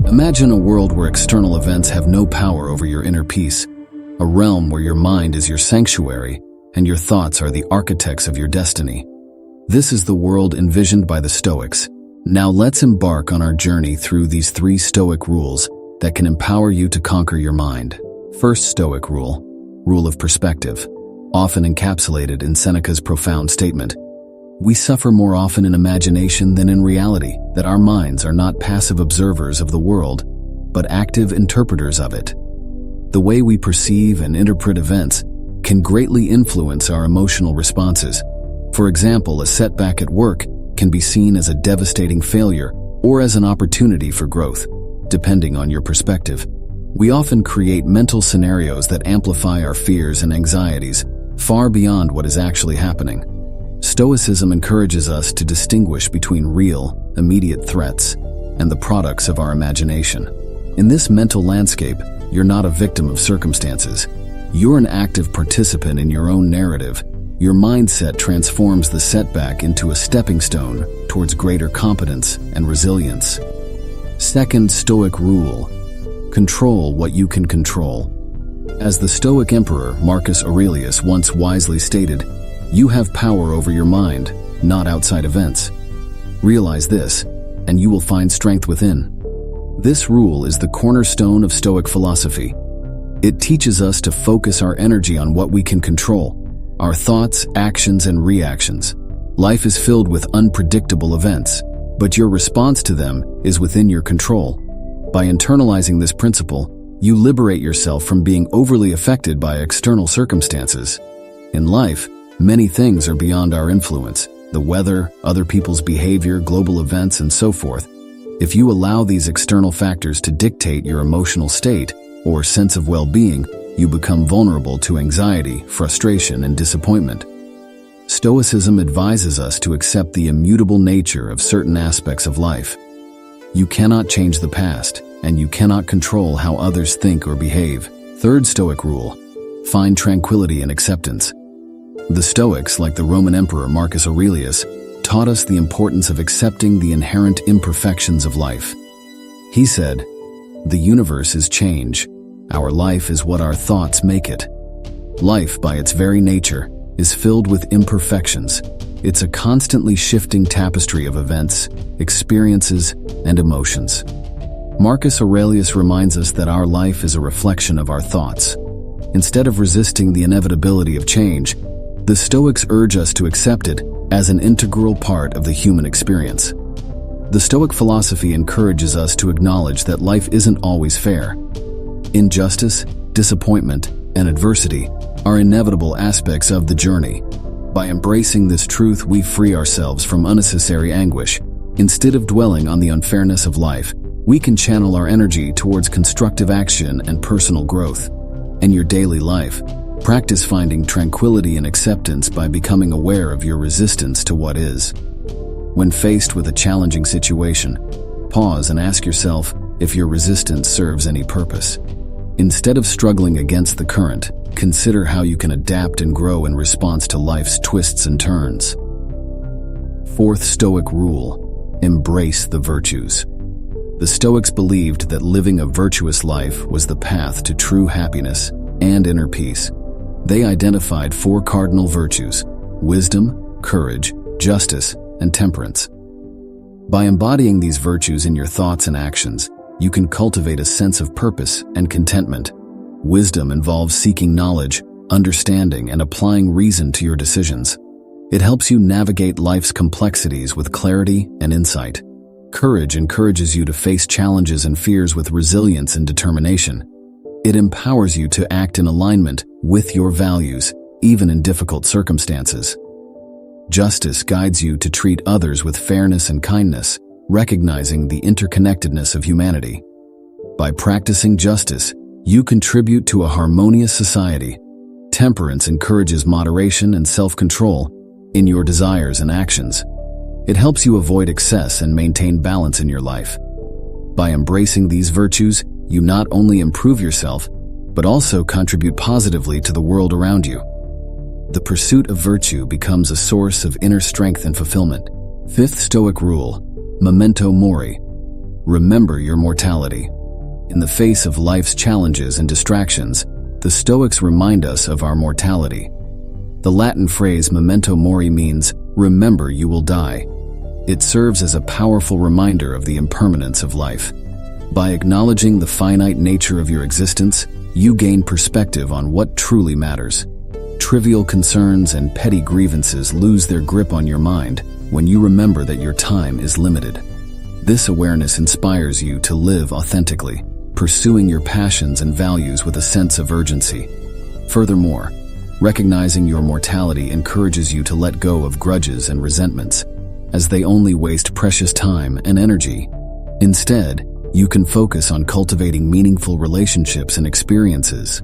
Imagine a world where external events have no power over your inner peace, a realm where your mind is your sanctuary and your thoughts are the architects of your destiny. This is the world envisioned by the Stoics. Now let's embark on our journey through these 3 Stoic rules that can empower you to conquer your mind. First Stoic rule, rule of perspective, often encapsulated in Seneca's profound statement. We suffer more often in imagination than in reality, that our minds are not passive observers of the world, but active interpreters of it. The way we perceive and interpret events can greatly influence our emotional responses. For example, a setback at work can be seen as a devastating failure or as an opportunity for growth, depending on your perspective. We often create mental scenarios that amplify our fears and anxieties far beyond what is actually happening. Stoicism encourages us to distinguish between real, immediate threats and the products of our imagination. In this mental landscape, you're not a victim of circumstances. You're an active participant in your own narrative. Your mindset transforms the setback into a stepping stone towards greater competence and resilience. Second Stoic rule, control what you can control. As the Stoic emperor Marcus Aurelius once wisely stated, you have power over your mind, not outside events. Realize this, and you will find strength within. This rule is the cornerstone of Stoic philosophy. It teaches us to focus our energy on what we can control, our thoughts, actions, and reactions. Life is filled with unpredictable events, but your response to them is within your control. By internalizing this principle, you liberate yourself from being overly affected by external circumstances. In life, many things are beyond our influence: the weather, other people's behavior, global events, and so forth. If you allow these external factors to dictate your emotional state or sense of well-being, you become vulnerable to anxiety, frustration, and disappointment. Stoicism advises us to accept the immutable nature of certain aspects of life. You cannot change the past, and you cannot control how others think or behave. Third Stoic rule, find tranquility and acceptance. The Stoics, like the Roman Emperor Marcus Aurelius, taught us the importance of accepting the inherent imperfections of life. He said, "The universe is change. Our life is what our thoughts make it." Life, by its very nature, is filled with imperfections. It's a constantly shifting tapestry of events, experiences, and emotions. Marcus Aurelius reminds us that our life is a reflection of our thoughts. Instead of resisting the inevitability of change, the Stoics urge us to accept it as an integral part of the human experience. The Stoic philosophy encourages us to acknowledge that life isn't always fair. Injustice, disappointment, and adversity are inevitable aspects of the journey. By embracing this truth, we free ourselves from unnecessary anguish. Instead of dwelling on the unfairness of life, we can channel our energy towards constructive action and personal growth. In your daily life, practice finding tranquility and acceptance by becoming aware of your resistance to what is. When faced with a challenging situation, pause and ask yourself if your resistance serves any purpose. Instead of struggling against the current, consider how you can adapt and grow in response to life's twists and turns. Fourth Stoic rule, embrace the virtues. The Stoics believed that living a virtuous life was the path to true happiness and inner peace. They identified 4 cardinal virtues: wisdom, courage, justice, and temperance. By embodying these virtues in your thoughts and actions, you can cultivate a sense of purpose and contentment. Wisdom involves seeking knowledge, understanding, and applying reason to your decisions. It helps you navigate life's complexities with clarity and insight. Courage encourages you to face challenges and fears with resilience and determination. It empowers you to act in alignment with your values, even in difficult circumstances. Justice guides you to treat others with fairness and kindness, recognizing the interconnectedness of humanity. By practicing justice, you contribute to a harmonious society. Temperance encourages moderation and self-control in your desires and actions. It helps you avoid excess and maintain balance in your life. By embracing these virtues, you not only improve yourself, but also contribute positively to the world around you. The pursuit of virtue becomes a source of inner strength and fulfillment. Fifth Stoic rule, memento mori. remember your mortality. In the face of life's challenges and distractions, the Stoics remind us of our mortality. The Latin phrase memento mori means, remember you will die. It serves as a powerful reminder of the impermanence of life. By acknowledging the finite nature of your existence, you gain perspective on what truly matters. Trivial concerns and petty grievances lose their grip on your mind when you remember that your time is limited. This awareness inspires you to live authentically, pursuing your passions and values with a sense of urgency. Furthermore, recognizing your mortality encourages you to let go of grudges and resentments, as they only waste precious time and energy. Instead, you can focus on cultivating meaningful relationships and experiences,